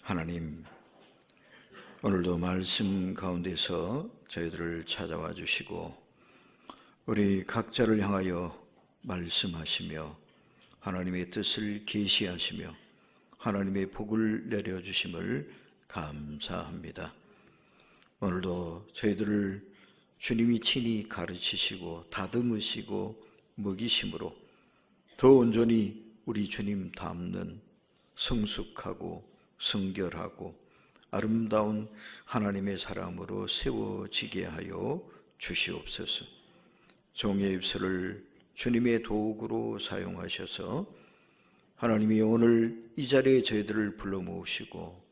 하나님, 오늘도 말씀 가운데서 저희들을 찾아와 주시고 우리 각자를 향하여 말씀하시며 하나님의 뜻을 계시하시며 하나님의 복을 내려주심을 감사합니다. 오늘도 저희들을 주님이 친히 가르치시고 다듬으시고 먹이심으로 더 온전히 우리 주님 닮는 성숙하고 성결하고 아름다운 하나님의 사람으로 세워지게 하여 주시옵소서. 종의 입술을 주님의 도구로 사용하셔서 하나님이 오늘 이 자리에 저희들을 불러 모으시고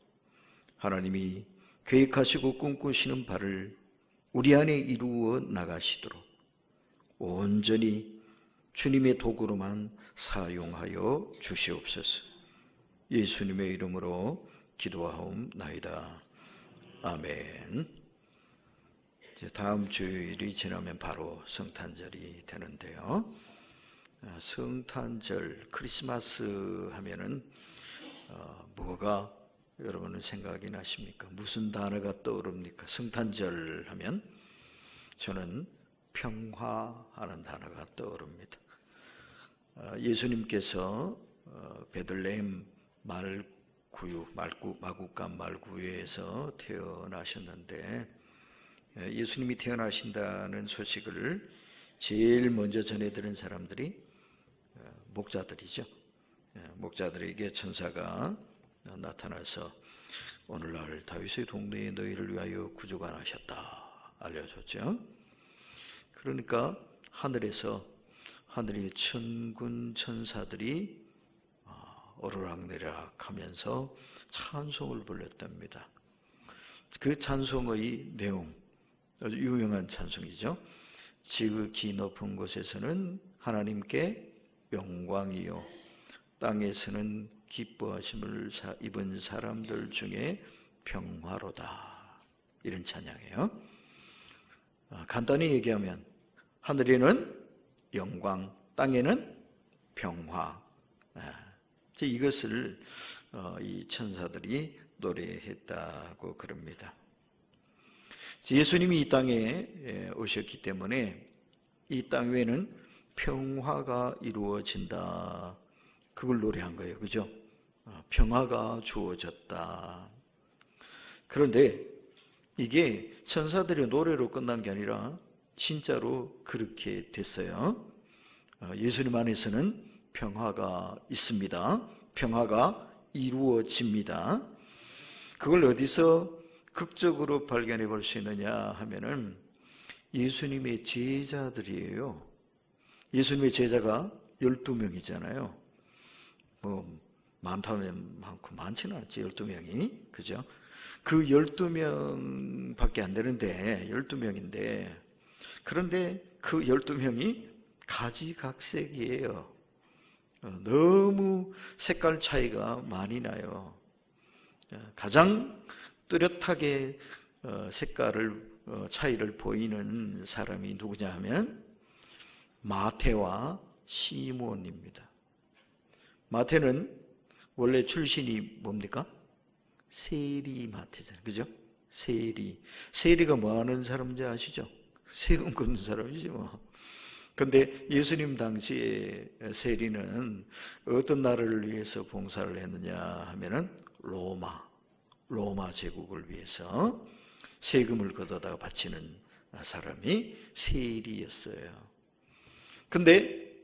하나님이 계획하시고 꿈꾸시는 바를 우리 안에 이루어 나가시도록 온전히 주님의 도구로만 사용하여 주시옵소서. 예수님의 이름으로 기도하옵나이다. 아멘. 이제 다음 주일이 지나면 바로 성탄절이 되는데요. 성탄절, 크리스마스 하면은 뭐가 여러분은 생각이 나십니까? 무슨 단어가 떠오릅니까? 성탄절 하면 저는 평화하는 단어가 떠오릅니다. 예수님께서 베들레헴 마국간 말구유에서 태어나셨는데 예수님이 태어나신다는 소식을 제일 먼저 전해들은 사람들이 목자들이죠. 목자들에게 천사가 나타나서 오늘날 다윗의 동네에 너희를 위하여 구주가 나셨다 알려줬죠. 그러니까 하늘의 천군 천사들이 오르락내리락 하면서 찬송을 불렀답니다. 그 찬송의 내용, 아주 유명한 찬송이죠. 지극히 높은 곳에서는 하나님께 영광이요 땅에서는 기뻐하심을 입은 사람들 중에 평화로다. 이런 찬양이에요. 간단히 얘기하면 하늘에는 영광, 땅에는 평화. 이것을 이 천사들이 노래했다고 그럽니다. 예수님이 이 땅에 오셨기 때문에 이 땅 위에는 평화가 이루어진다. 그걸 노래한 거예요. 그죠? 평화가 주어졌다. 그런데 이게 천사들의 노래로 끝난 게 아니라 진짜로 그렇게 됐어요. 예수님 안에서는 평화가 있습니다. 평화가 이루어집니다. 그걸 어디서 극적으로 발견해 볼 수 있느냐 하면은 예수님의 제자들이에요. 예수님의 제자가 12명이잖아요. 많다면 많고 많지는 않지 12명이. 그죠? 그 12명밖에 안 되는데 12명인데 그런데 그 12명이 가지각색이에요. 너무 색깔 차이가 많이 나요. 가장 뚜렷하게 차이를 보이는 사람이 누구냐 하면 마태와 시몬입니다. 마태는 원래 출신이 뭡니까? 세리 마태잖아요. 그죠? 세리가 뭐 하는 사람인지 아시죠? 세금 걷는 사람이지 뭐. 근데 예수님 당시에 세리는 어떤 나라를 위해서 봉사를 했느냐 하면은 로마 제국을 위해서 세금을 걷어다가 바치는 사람이 세리였어요. 근데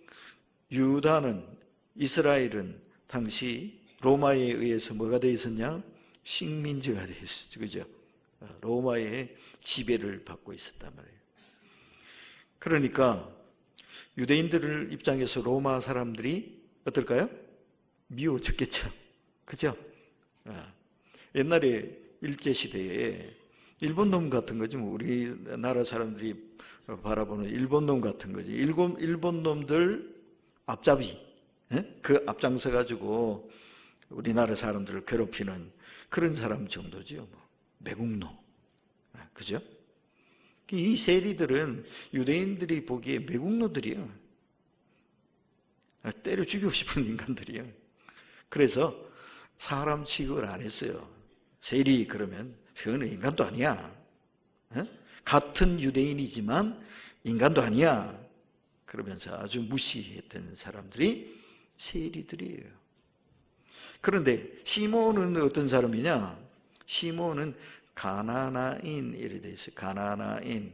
이스라엘은 당시 로마에 의해서 뭐가 돼 있었냐? 식민지가 돼 있었죠. 그죠? 로마의 지배를 받고 있었단 말이에요. 그러니까 유대인들 입장에서 로마 사람들이 어떨까요? 미워 죽겠죠. 그죠? 옛날에 일제시대에 일본놈 같은 거지, 뭐 우리나라 사람들이 바라보는 일본놈 같은 거지. 일본놈들 앞잡이, 그 앞장서 가지고 우리나라 사람들을 괴롭히는 그런 사람 정도지요. 매국노. 그죠? 이 세리들은 유대인들이 보기에 매국노들이에요. 때려 죽이고 싶은 인간들이에요. 그래서 사람 취급을 안 했어요. 세리 그러면 그거는 인간도 아니야. 같은 유대인이지만 인간도 아니야. 그러면서 아주 무시했던 사람들이 세리들이에요. 그런데 시몬은 어떤 사람이냐? 시몬은 가나나인 이래 돼 있어요. 가나나인.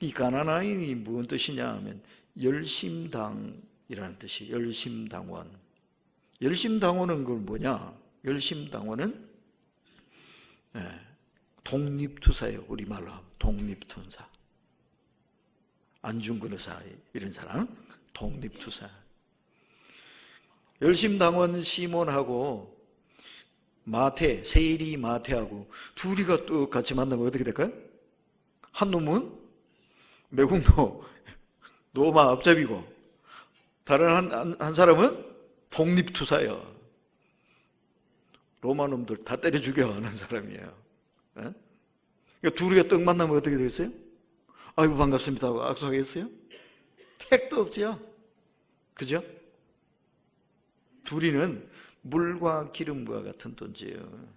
이 가나나인이 무슨 뜻이냐 하면 열심당이라는 뜻이 열심당원. 열심당원은 그건 뭐냐? 열심당원은 독립투사예요. 우리말로 하면 독립투사. 안중근 의사 이런 사람 독립투사. 열심당원 시몬하고 마태, 세리 마태하고 둘이가 또 같이 만나면 어떻게 될까요? 한 놈은 매국노 로마 앞잡이고 다른 한 사람은 독립투사예요. 로마 놈들 다 때려 죽여 하는 사람이에요. 그러니까 둘이가 떡 만나면 어떻게 되겠어요? 아이고 반갑습니다 하고 악수하겠어요? 택도 없지요. 그죠? 둘이는 물과 기름과 같은 존재예요.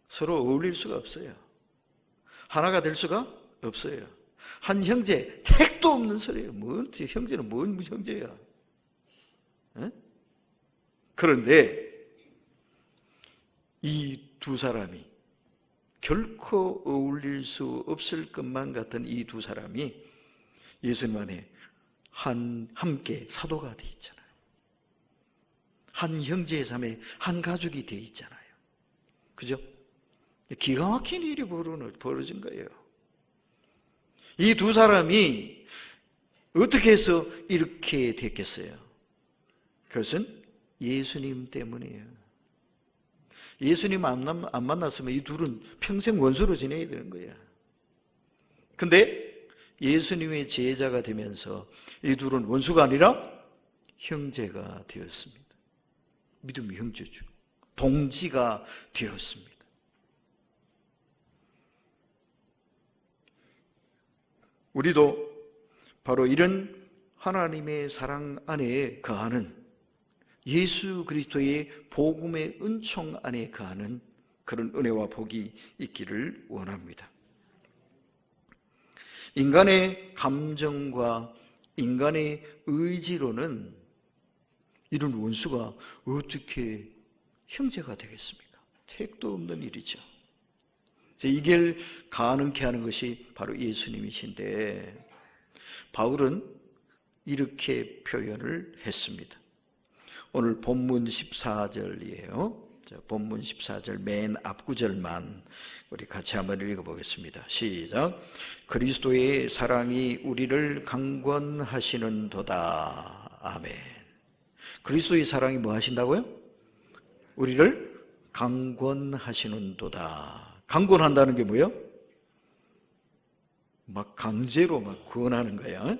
서로 어울릴 수가 없어요. 하나가 될 수가 없어요. 한 형제, 택도 없는 소리예요. 뭔 형제는 뭔 형제야? 그런데 이 두 사람이 결코 어울릴 수 없을 것만 같은 이 두 사람이 예수님 안에 함께 사도가 되어 있잖아요. 한 형제의 삶에 한 가족이 되어 있잖아요. 그죠? 기가 막힌 일이 벌어진 거예요. 이 두 사람이 어떻게 해서 이렇게 됐겠어요? 그것은 예수님 때문이에요. 예수님 안 만났으면 이 둘은 평생 원수로 지내야 되는 거예요. 근데 예수님의 제자가 되면서 이 둘은 원수가 아니라 형제가 되었습니다. 믿음의 형제죠. 동지가 되었습니다. 우리도 바로 이런 하나님의 사랑 안에 거하는 예수 그리스도의 복음의 은총 안에 거하는 그런 은혜와 복이 있기를 원합니다. 인간의 감정과 인간의 의지로는 이런 원수가 어떻게 형제가 되겠습니까? 택도 없는 일이죠. 이 길 가능케 하는 것이 바로 예수님이신데 바울은 이렇게 표현을 했습니다. 오늘 본문 14절이에요. 본문 14절 맨 앞구절만 우리 같이 한번 읽어보겠습니다. 시작. 그리스도의 사랑이 우리를 강권하시는도다. 아멘. 그리스도의 사랑이 뭐 하신다고요? 우리를 강권하시는도다. 강권한다는 게 뭐예요? 막 강제로 막 구원하는 거예요.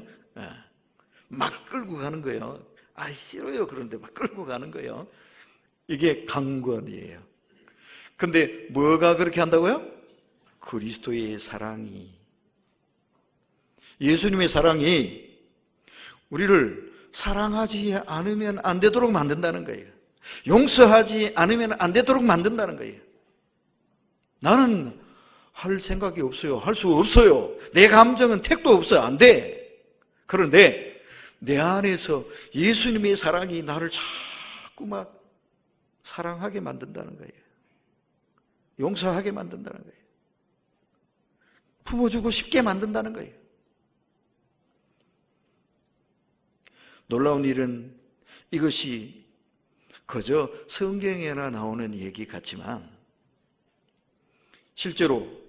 막 끌고 가는 거예요. 아, 싫어요. 그런데 막 끌고 가는 거예요. 이게 강권이에요. 근데 뭐가 그렇게 한다고요? 그리스도의 사랑이, 예수님의 사랑이 우리를 사랑하지 않으면 안 되도록 만든다는 거예요. 용서하지 않으면 안 되도록 만든다는 거예요. 나는 할 생각이 없어요. 할 수 없어요. 내 감정은 택도 없어요. 안 돼. 그런데 내 안에서 예수님의 사랑이 나를 자꾸 막 사랑하게 만든다는 거예요. 용서하게 만든다는 거예요. 품어주고 싶게 만든다는 거예요. 놀라운 일은 이것이 그저 성경에나 나오는 얘기 같지만 실제로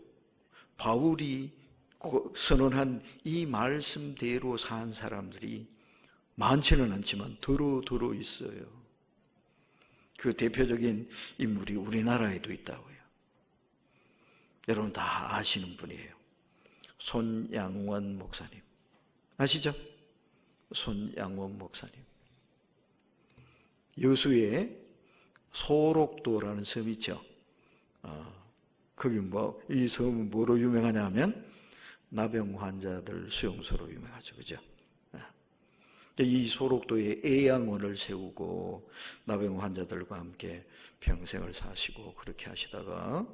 바울이 선언한 이 말씀대로 산 사람들이 많지는 않지만 더러 있어요. 그 대표적인 인물이 우리나라에도 있다고요. 여러분 다 아시는 분이에요. 손양원 목사님. 아시죠? 손양원 목사님. 여수에 소록도라는 섬이 있죠. 거기 이 섬은 뭐로 유명하냐 하면 나병 환자들 수용소로 유명하죠. 그죠? 이 소록도에 애양원을 세우고 나병 환자들과 함께 평생을 사시고 그렇게 하시다가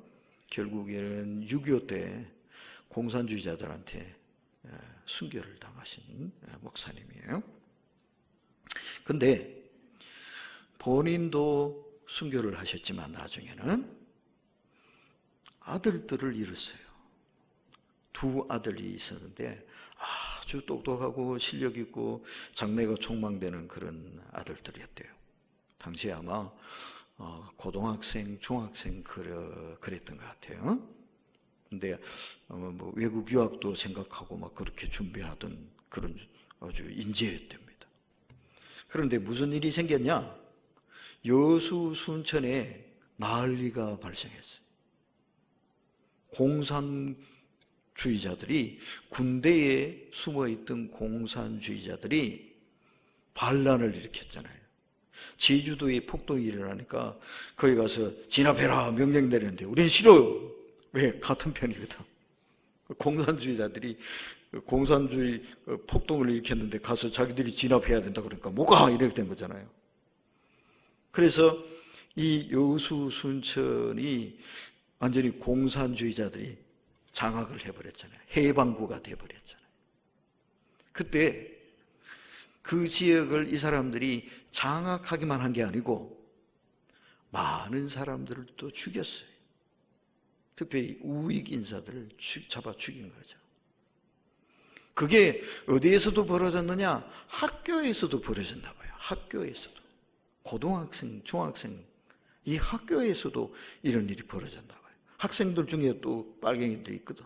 결국에는 6.25 때 공산주의자들한테 순교를 당하신 목사님이에요. 근데 본인도 순교를 하셨지만 나중에는 아들들을 잃었어요. 두 아들이 있었는데 아주 똑똑하고 실력 있고 장래가 촉망되는 그런 아들들이었대요. 당시에 아마 고등학생, 중학생 그랬던 것 같아요. 근데 뭐 외국 유학도 생각하고 막 그렇게 준비하던 그런 아주 인재였답니다. 그런데 무슨 일이 생겼냐? 여수 순천에 난리가 발생했어요. 공산주의자들이, 군대에 숨어있던 공산주의자들이 반란을 일으켰잖아요. 제주도에 폭동이 일어나니까 거기 가서 진압해라 명령 내렸는데 우린 싫어요. 왜? 같은 편이거든. 공산주의자들이 공산주의 폭동을 일으켰는데 가서 자기들이 진압해야 된다 그러니까 못 가! 이렇게 된 거잖아요. 그래서 이 여수 순천이 완전히 공산주의자들이 장악을 해버렸잖아요. 해방구가 돼버렸잖아요. 그때 그 지역을 이 사람들이 장악하기만 한 게 아니고 많은 사람들을 또 죽였어요. 특별히 우익 인사들을 잡아 죽인 거죠. 그게 어디에서도 벌어졌느냐? 학교에서도 벌어졌나 봐요. 학교에서도. 고등학생, 중학생, 이 학교에서도 이런 일이 벌어졌나 봐요. 학생들 중에 또 빨갱이들이 있거든.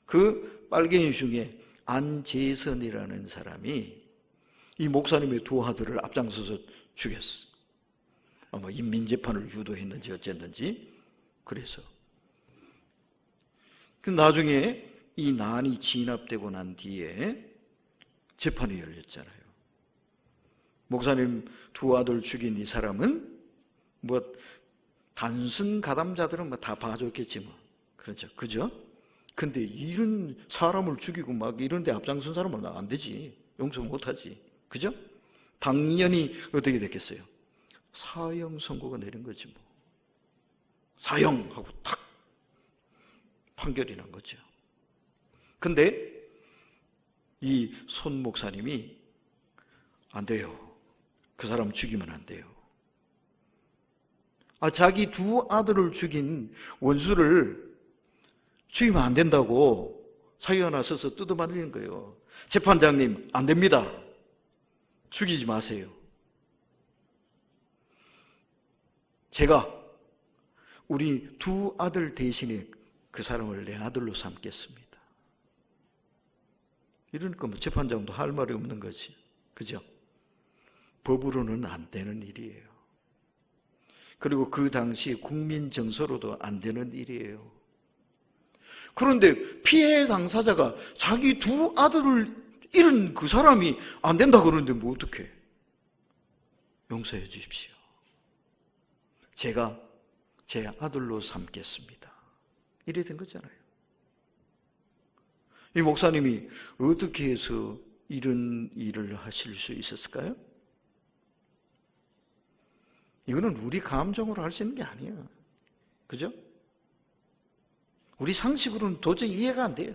그 빨갱이 중에 안재선이라는 사람이 이 목사님의 두 아들을 앞장서서 죽였어. 아마 인민재판을 유도했는지 어쨌는지. 그래서 그 나중에 이 난이 진압되고 난 뒤에 재판이 열렸잖아요. 목사님 두 아들 죽인 이 사람은 뭐 단순 가담자들은 뭐 다 봐줬겠지 뭐. 그렇죠. 그죠? 근데 이런 사람을 죽이고 막 이런 데 앞장선 사람은 안 되지. 용서 못 하지. 그죠? 당연히 어떻게 됐겠어요? 사형 선고가 내린 거지 뭐. 사형하고 탁 판결이 난 거죠. 근데 이 손 목사님이 안 돼요. 그 사람 죽이면 안 돼요. 자기 두 아들을 죽인 원수를 죽이면 안 된다고 사유가 나서서 뜯어말리는 거예요. 재판장님, 안 됩니다. 죽이지 마세요. 제가 우리 두 아들 대신에 그 사람을 내 아들로 삼겠습니다. 이러니까 뭐 재판장도 할 말이 없는 거지. 그죠? 법으로는 안 되는 일이에요. 그리고 그 당시 국민 정서로도 안 되는 일이에요. 그런데 피해 당사자가 자기 두 아들을 잃은 그 사람이 안 된다 그러는데 뭐 어떡해? 용서해 주십시오. 제가 제 아들로 삼겠습니다. 이래 된 거잖아요. 이 목사님이 어떻게 해서 이런 일을 하실 수 있었을까요? 이거는 우리 감정으로 할 수 있는 게 아니에요. 그죠? 우리 상식으로는 도저히 이해가 안 돼요.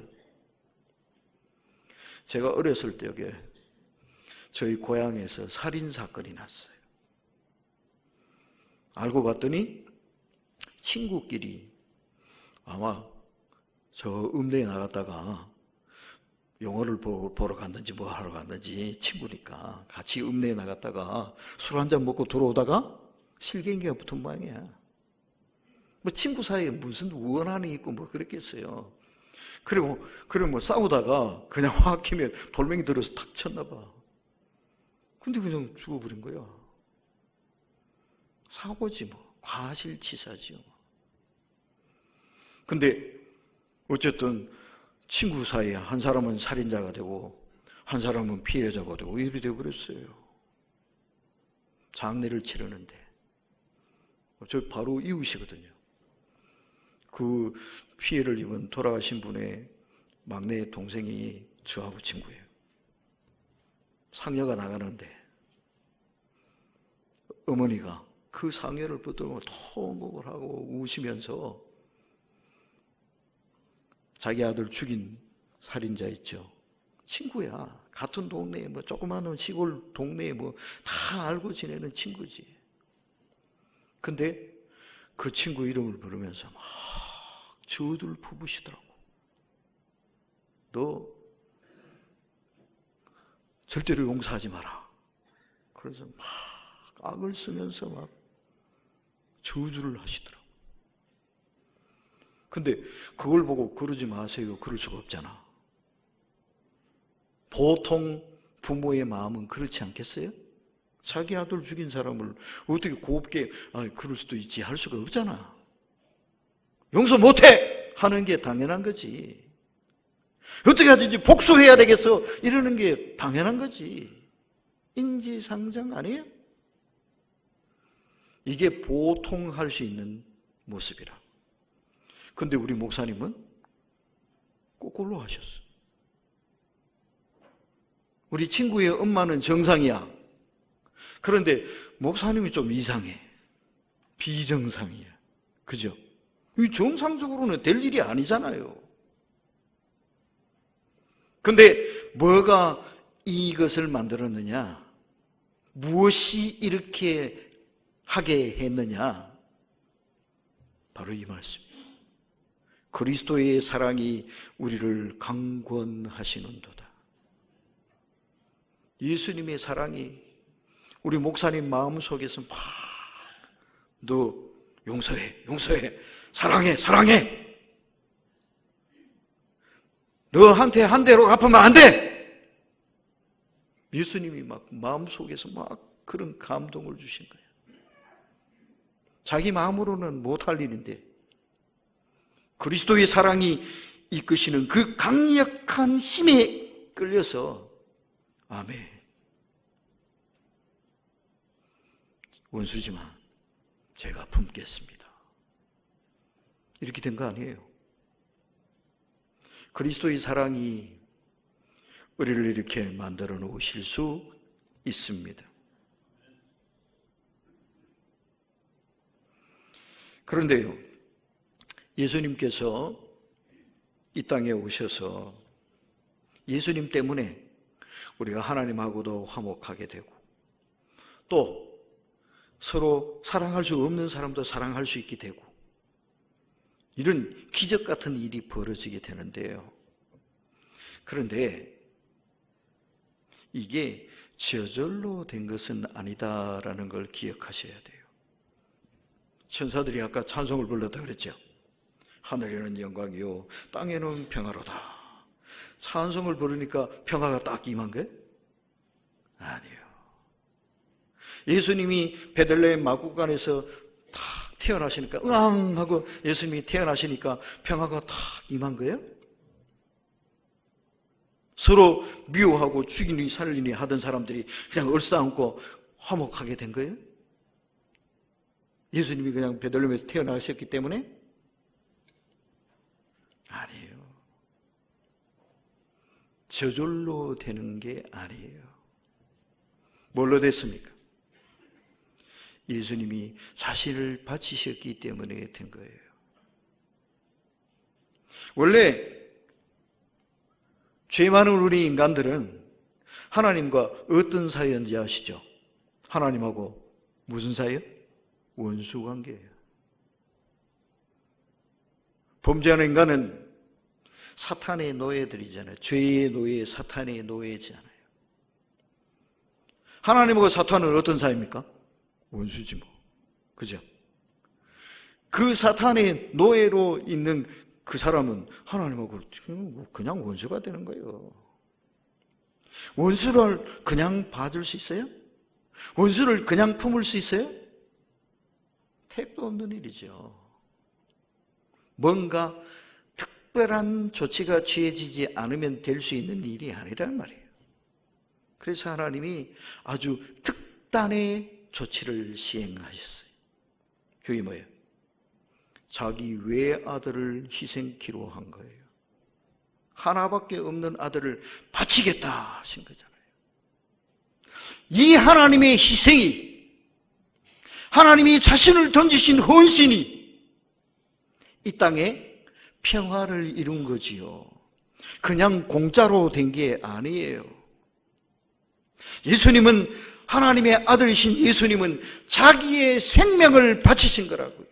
제가 어렸을 적에 저희 고향에서 살인사건이 났어요. 알고 봤더니 친구끼리 아마 저 읍내에 나갔다가 영화를 보러 갔는지 뭐 하러 갔는지 친구니까 같이 읍내에 나갔다가 술 한잔 먹고 들어오다가 실갱이가 붙은 모양이야. 뭐 친구 사이에 무슨 원한이 있고 뭐 그랬겠어요. 그리고 뭐 싸우다가 그냥 확 키면 돌멩이 들어서 탁 쳤나 봐. 근데 그냥 죽어버린 거야. 사고지 뭐. 과실치사지요. 근데 어쨌든 친구 사이에 한 사람은 살인자가 되고 한 사람은 피해자가 되고 이렇게 돼버렸어요. 장례를 치르는데 저 바로 이웃이거든요. 그 피해를 입은 돌아가신 분의 막내 동생이 저하고 친구예요. 상여가 나가는데 어머니가 그 상여를 붙들고 통곡을 하고 우시면서 자기 아들 죽인 살인자 있죠. 친구야. 같은 동네에 뭐 조그마한 시골 동네에 뭐 다 알고 지내는 친구지. 근데 그 친구 이름을 부르면서 막 저주를 부으시더라고. 너 절대로 용서하지 마라. 그래서 막 악을 쓰면서 막 저주를 하시더라고. 근데 그걸 보고 그러지 마세요. 그럴 수가 없잖아. 보통 부모의 마음은 그렇지 않겠어요? 자기 아들 죽인 사람을 어떻게 곱게 그럴 수도 있지 할 수가 없잖아. 용서 못해! 하는 게 당연한 거지. 어떻게 하든지 복수해야 되겠어 이러는 게 당연한 거지. 인지상정 아니에요? 이게 보통 할 수 있는 모습이라. 근데 우리 목사님은 거꾸로 하셨어. 우리 친구의 엄마는 정상이야. 그런데 목사님이 좀 이상해. 비정상이야. 그죠? 정상적으로는 될 일이 아니잖아요. 근데 뭐가 이것을 만들었느냐? 무엇이 이렇게 하게 했느냐? 바로 이 말씀입니다. 그리스도의 사랑이 우리를 강권하시는도다. 예수님의 사랑이 우리 목사님 마음속에서 막 너 용서해, 용서해, 사랑해, 사랑해. 너한테 한 대로 갚으면 안 돼. 예수님이 막 마음속에서 막 그런 감동을 주신 거예요. 자기 마음으로는 못할 일인데 그리스도의 사랑이 이끄시는 그 강력한 힘에 끌려서 아멘. 원수지만 제가 품겠습니다. 이렇게 된 거 아니에요. 그리스도의 사랑이 우리를 이렇게 만들어 놓으실 수 있습니다. 그런데요, 예수님께서 이 땅에 오셔서 예수님 때문에 우리가 하나님하고도 화목하게 되고 또 서로 사랑할 수 없는 사람도 사랑할 수 있게 되고 이런 기적 같은 일이 벌어지게 되는데요. 그런데 이게 저절로 된 것은 아니다라는 걸 기억하셔야 돼요. 천사들이 아까 찬송을 불렀다 그랬죠. 하늘에는 영광이요 땅에는 평화로다. 찬송을 부르니까 평화가 딱 임한 거예요? 아니에요. 예수님이 베들레헴 마구간에서 탁 태어나시니까 으앙 하고 예수님이 태어나시니까 평화가 탁 임한 거예요? 서로 미워하고 죽이니 살리니 하던 사람들이 그냥 얼싸안고 화목하게 된 거예요? 예수님이 그냥 베들레헴에서 태어나셨기 때문에? 아니에요. 저절로 되는 게 아니에요. 뭘로 됐습니까? 예수님이 자신을 바치셨기 때문에 된 거예요. 원래 죄 많은 우리 인간들은 하나님과 어떤 사이인지 아시죠? 하나님하고 무슨 사이요? 원수 관계예요. 범죄하는 인간은 사탄의 노예들이잖아요. 죄의 노예, 사탄의 노예잖아요. 하나님하고 사탄은 어떤 사이입니까? 원수지 뭐. 그죠? 그 사탄의 노예로 있는 그 사람은 하나님하고 그냥 원수가 되는 거예요. 원수를 그냥 받을 수 있어요? 원수를 그냥 품을 수 있어요? 택도 없는 일이죠. 뭔가 특별한 조치가 취해지지 않으면 될 수 있는 일이 아니란 말이에요. 그래서 하나님이 아주 특단의 조치를 시행하셨어요. 그게 뭐예요? 자기 외아들을 희생키로 한 거예요. 하나밖에 없는 아들을 바치겠다 하신 거잖아요. 이 하나님의 희생이, 하나님이 자신을 던지신 헌신이 이 땅에 평화를 이룬 거지요. 그냥 공짜로 된 게 아니에요. 예수님은, 하나님의 아들이신 예수님은 자기의 생명을 바치신 거라고요.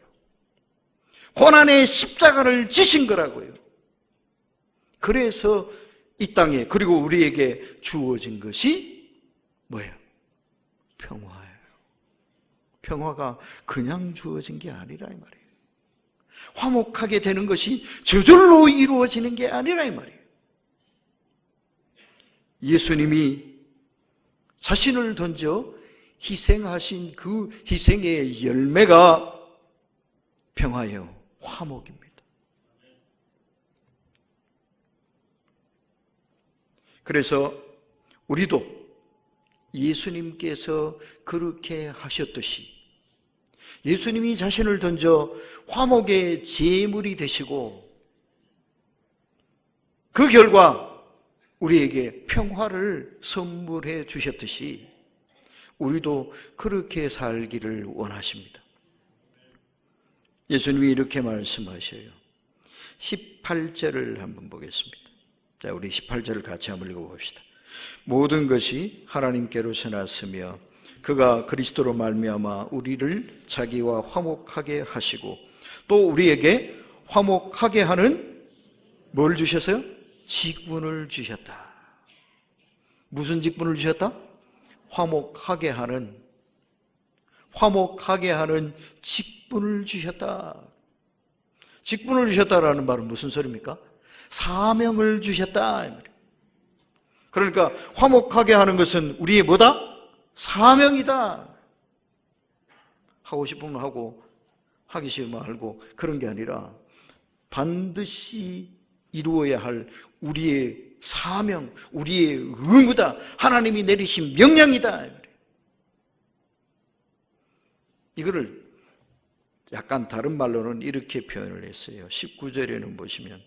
고난의 십자가를 지신 거라고요. 그래서 이 땅에, 그리고 우리에게 주어진 것이 뭐예요? 평화예요. 평화가 그냥 주어진 게 아니라 이 말이에요. 화목하게 되는 것이 저절로 이루어지는 게 아니라 이 말이에요. 예수님이 자신을 던져 희생하신 그 희생의 열매가 평화예요. 화목입니다. 그래서 우리도 예수님께서 그렇게 하셨듯이 예수님이 자신을 던져 화목의 제물이 되시고 그 결과 우리에게 평화를 선물해 주셨듯이 우리도 그렇게 살기를 원하십니다. 예수님이 이렇게 말씀하셔요. 18절을 한번 보겠습니다. 자, 우리 18절을 같이 한번 읽어봅시다. 모든 것이 하나님께로서 났으며 그가 그리스도로 말미암아 우리를 자기와 화목하게 하시고 또 우리에게 화목하게 하는 뭘 주셨어요? 직분을 주셨다. 무슨 직분을 주셨다? 화목하게 하는 직분을 주셨다. 직분을 주셨다라는 말은 무슨 소리입니까? 사명을 주셨다. 그러니까 화목하게 하는 것은 우리의 뭐다? 사명이다. 하고 싶으면 하고 하기 싫으면 말고 그런 게 아니라 반드시 이루어야 할 우리의 사명, 우리의 의무다. 하나님이 내리신 명령이다. 이거를 약간 다른 말로는 이렇게 표현을 했어요. 19절에는 보시면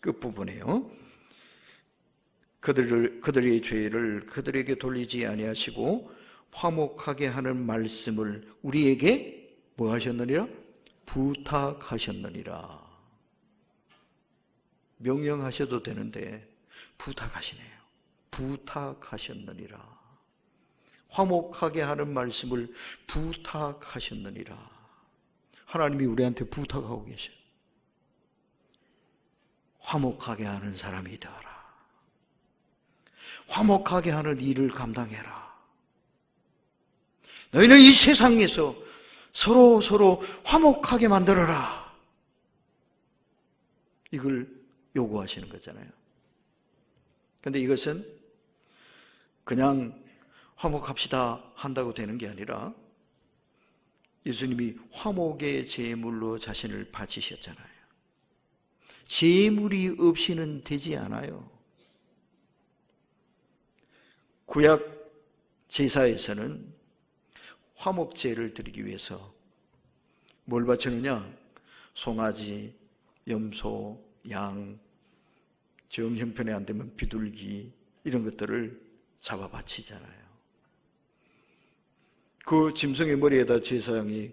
끝부분에요. 그들의 죄를 그들에게 돌리지 아니하시고 화목하게 하는 말씀을 우리에게 뭐 하셨느니라? 부탁하셨느니라. 명령하셔도 되는데 부탁하시네요. 부탁하셨느니라. 화목하게 하는 말씀을 부탁하셨느니라. 하나님이 우리한테 부탁하고 계셔요. 화목하게 하는 사람이 되어라. 화목하게 하는 일을 감당해라. 너희는 이 세상에서 서로 화목하게 만들어라. 이걸 요구하시는 거잖아요. 그런데 이것은 그냥 화목합시다 한다고 되는 게 아니라 예수님이 화목의 제물로 자신을 바치셨잖아요. 제물이 없이는 되지 않아요. 구약 제사에서는 화목제를 드리기 위해서 뭘 바치느냐? 송아지, 염소, 양, 정 형편에 안 되면 비둘기 이런 것들을 잡아 바치잖아요. 그 짐승의 머리에다 제사장이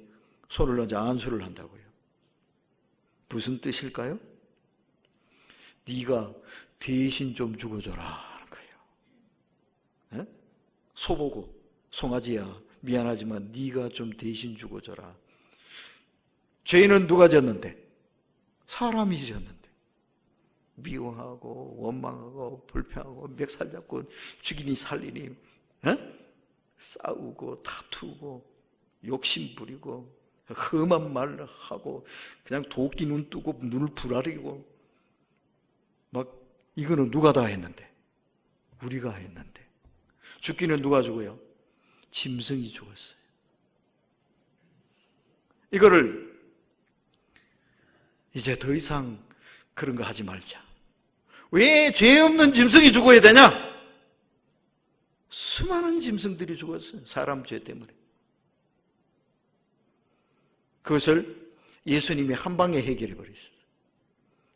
손을 얹어 안수를 한다고요. 무슨 뜻일까요? 네가 대신 좀 죽어줘라 하는 거예요. 네? 소보고 송아지야 미안하지만 네가 좀 대신 죽어줘라. 죄는 누가 졌는데? 사람이 졌는데. 미워하고 원망하고 불평하고 멱살 잡고 죽이니 살리니 싸우고 다투고 욕심 부리고 험한 말 하고 그냥 도끼 눈 뜨고 눈을 부라리고 막 이거는 누가 다 했는데? 우리가 했는데. 죽기는 누가 죽어요? 짐승이 죽었어요. 이거를 이제 더 이상 그런 거 하지 말자. 왜 죄 없는 짐승이 죽어야 되냐? 수많은 짐승들이 죽었어요. 사람 죄 때문에. 그것을 예수님이 한 방에 해결해 버리셨어요.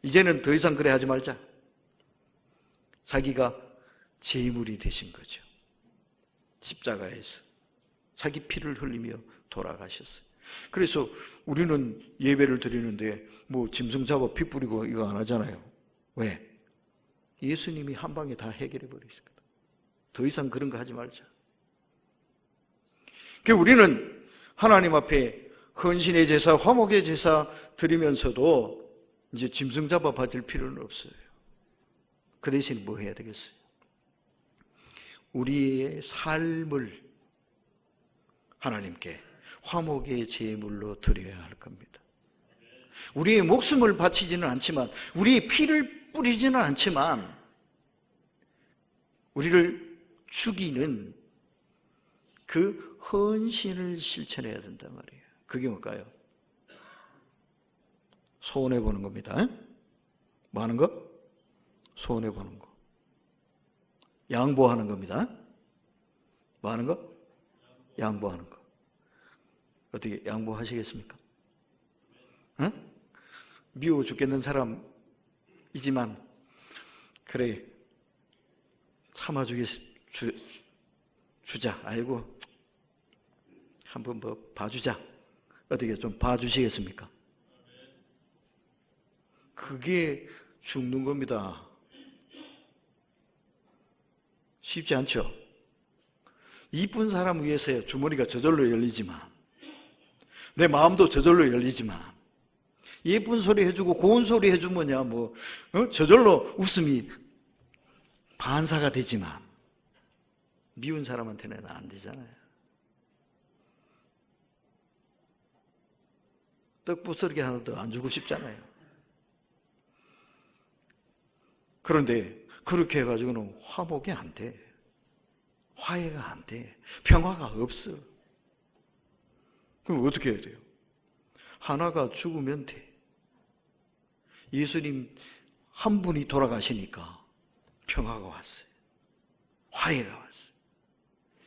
이제는 더 이상 그래 하지 말자. 자기가 제물이 되신 거죠. 십자가에서 자기 피를 흘리며 돌아가셨어요. 그래서 우리는 예배를 드리는데 뭐 짐승 잡아 피 뿌리고 이거 안 하잖아요. 왜? 예수님이 한 방에 다 해결해 버리셨거든. 더 이상 그런 거 하지 말자. 그러니까 우리는 하나님 앞에 헌신의 제사, 화목의 제사 드리면서도 이제 짐승 잡아 바칠 필요는 없어요. 그 대신 뭐 해야 되겠어요? 우리의 삶을 하나님께 화목의 제물로 드려야 할 겁니다. 우리의 목숨을 바치지는 않지만, 우리의 피를 뿌리지는 않지만, 우리를 죽이는 그 헌신을 실천해야 된단 말이에요. 그게 뭘까요? 소원해보는 겁니다. 뭐 하는 거? 소원해보는 거. 양보하는 겁니다. 뭐 하는 거? 양보하는 거. 어떻게 양보하시겠습니까? 미워 죽겠는 사람이지만 그래 주자. 아이고 한번 뭐 봐주자. 어떻게 좀 봐주시겠습니까? 그게 죽는 겁니다. 쉽지 않죠? 이쁜 사람 위해서야 주머니가 저절로 열리지만, 내 마음도 저절로 열리지만, 예쁜 소리 해주고 고운 소리 해주면야 저절로 웃음이 반사가 되지만, 미운 사람한테는 안 되잖아요. 떡 부스러기 하나도 안 주고 싶잖아요. 그런데 그렇게 해가지고는 화목이 안 돼. 화해가 안 돼. 평화가 없어. 그럼 어떻게 해야 돼요? 하나가 죽으면 돼. 예수님 한 분이 돌아가시니까 평화가 왔어요. 화해가 왔어요.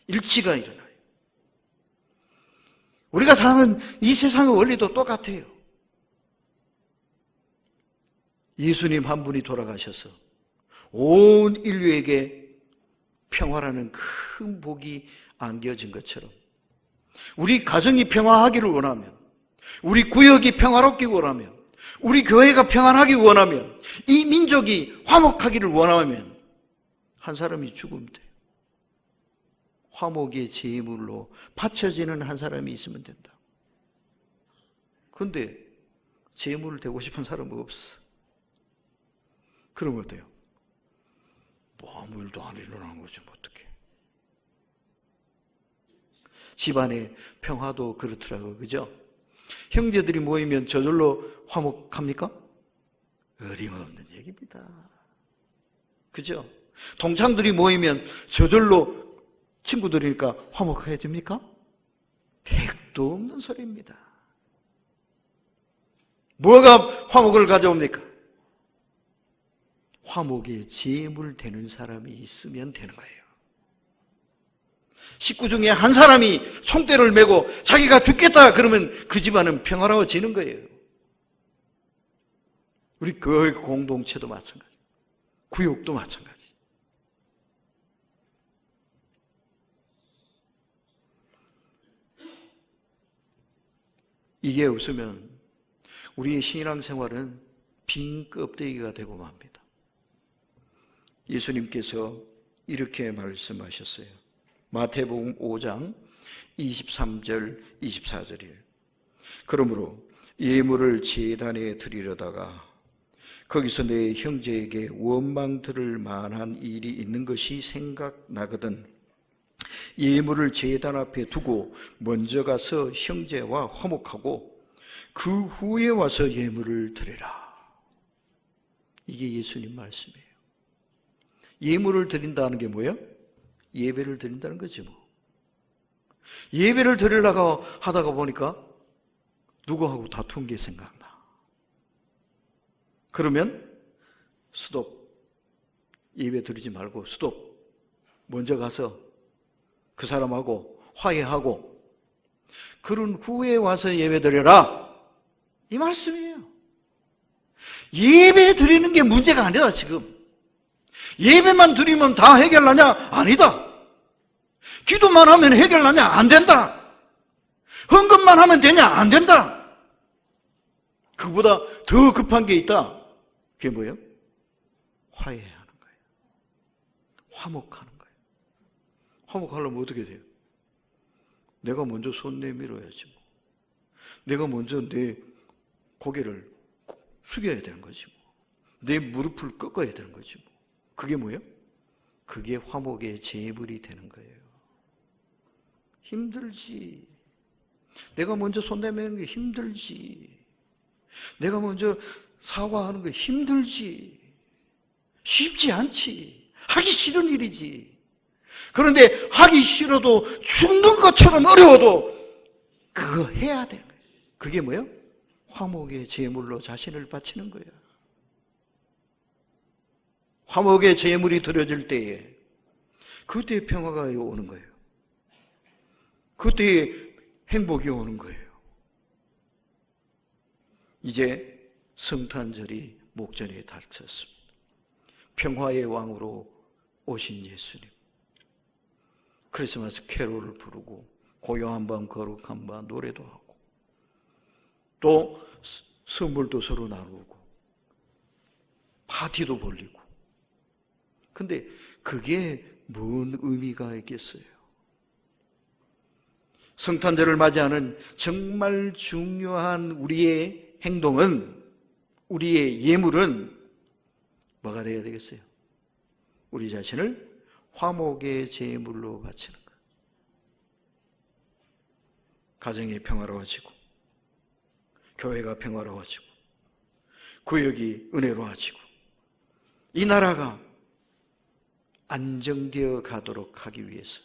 일치가 일어나요. 우리가 사는 이 세상의 원리도 똑같아요. 예수님 한 분이 돌아가셔서 온 인류에게 평화라는 큰 복이 안겨진 것처럼, 우리 가정이 평화하기를 원하면, 우리 구역이 평화롭기를 원하면, 우리 교회가 평안하기를 원하면, 이 민족이 화목하기를 원하면 한 사람이 죽으면 돼요. 화목의 제물로 바쳐지는 한 사람이 있으면 된다. 그런데 제물을 대고 싶은 사람은 없어. 그러면 어때요? 아무 일도 안 일어나는 거지 뭐 어떡해. 집안의 평화도 그렇더라고요. 그죠? 형제들이 모이면 저절로 화목합니까? 어림없는 얘기입니다. 그죠? 동창들이 모이면 저절로 친구들이니까 화목해집니까? 택도 없는 소리입니다. 뭐가 화목을 가져옵니까? 화목에 제물 되는 사람이 있으면 되는 거예요. 식구 중에 한 사람이 손대를 메고 자기가 죽겠다 그러면 그 집안은 평화로워지는 거예요. 우리 교회 공동체도 마찬가지, 구역도 마찬가지. 이게 없으면 우리의 신앙생활은 빈 껍데기가 되고 맙니다. 예수님께서 이렇게 말씀하셨어요. 마태복음 5장 23절 24절이에요. 그러므로 예물을 제단에 드리려다가 거기서 내 형제에게 원망 들을 만한 일이 있는 것이 생각나거든 예물을 제단 앞에 두고 먼저 가서 형제와 화목하고 그 후에 와서 예물을 드리라. 이게 예수님 말씀이에요. 예물을 드린다는 게 뭐예요? 예배를 드린다는 거지 뭐. 예배를 드리려고 하다가 보니까 누구하고 다툰 게 생각나. 그러면 스톱. 예배 드리지 말고 스톱. 먼저 가서 그 사람하고 화해하고 그런 후에 와서 예배 드려라. 이 말씀이에요. 예배 드리는 게 문제가 아니다 지금. 예배만 드리면 다 해결하냐? 아니다. 기도만 하면 해결하냐? 안 된다. 헌금만 하면 되냐? 안 된다. 그보다 더 급한 게 있다. 그게 뭐예요? 화해하는 거예요. 화목하는 거예요. 화목하려면 어떻게 돼요? 내가 먼저 손 내밀어야지 뭐. 내가 먼저 내 고개를 숙여야 되는 거지 뭐. 내 무릎을 꺾어야 되는 거지 뭐. 그게 뭐예요? 그게 화목의 제물이 되는 거예요. 힘들지. 내가 먼저 손 내미는 게 힘들지. 내가 먼저 사과하는 게 힘들지. 쉽지 않지. 하기 싫은 일이지. 그런데 하기 싫어도 죽는 것처럼 어려워도 그거 해야 되는 거예요. 그게 뭐예요? 화목의 제물로 자신을 바치는 거예요. 화목의 제물이 드려질 때에 그때의 평화가 오는 거예요. 그때의 행복이 오는 거예요. 이제 성탄절이 목전에 닥쳤습니다. 평화의 왕으로 오신 예수님. 크리스마스 캐롤을 부르고 고요한 밤 거룩한 밤 노래도 하고 또 선물도 서로 나누고 파티도 벌리고. 근데 그게 뭔 의미가 있겠어요? 성탄절을 맞이하는 정말 중요한 우리의 행동은, 우리의 예물은 뭐가 되어야 되겠어요? 우리 자신을 화목의 제물로 바치는 거예요. 가정이 평화로워지고 교회가 평화로워지고 구역이 은혜로워지고 이 나라가 안정되어 가도록 하기 위해서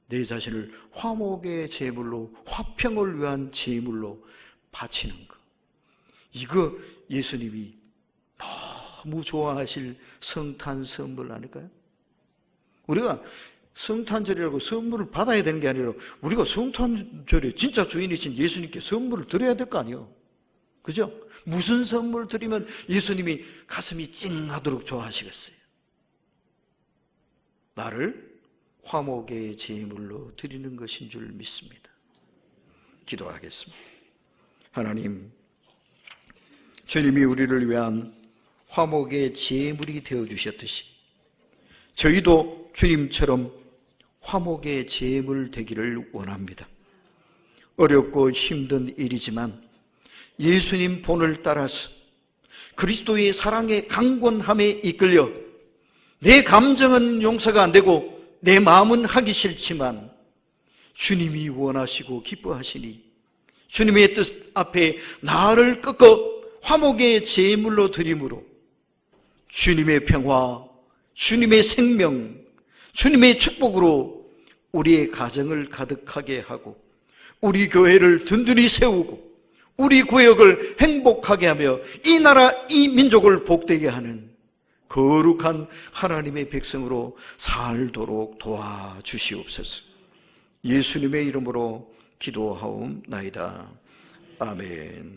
내 자신을 화목의 제물로, 화평을 위한 제물로 바치는 것. 이거 예수님이 너무 좋아하실 성탄 선물 아닐까요? 우리가 성탄절이라고 선물을 받아야 되는 게 아니라 우리가 성탄절에 진짜 주인이신 예수님께 선물을 드려야 될 거 아니에요. 그죠? 무슨 선물 드리면 예수님이 가슴이 찡하도록 좋아하시겠어요? 나를 화목의 제물로 드리는 것인 줄 믿습니다. 기도하겠습니다. 하나님, 주님이 우리를 위한 화목의 제물이 되어주셨듯이 저희도 주님처럼 화목의 제물 되기를 원합니다. 어렵고 힘든 일이지만 예수님 본을 따라서 그리스도의 사랑의 강권함에 이끌려 내 감정은 용서가 안 되고 내 마음은 하기 싫지만 주님이 원하시고 기뻐하시니 주님의 뜻 앞에 나를 꺾어 화목의 제물로 드림으로 주님의 평화, 주님의 생명, 주님의 축복으로 우리의 가정을 가득하게 하고 우리 교회를 든든히 세우고 우리 구역을 행복하게 하며 이 나라, 이 민족을 복되게 하는 거룩한 하나님의 백성으로 살도록 도와주시옵소서. 예수님의 이름으로 기도하옵나이다. 아멘.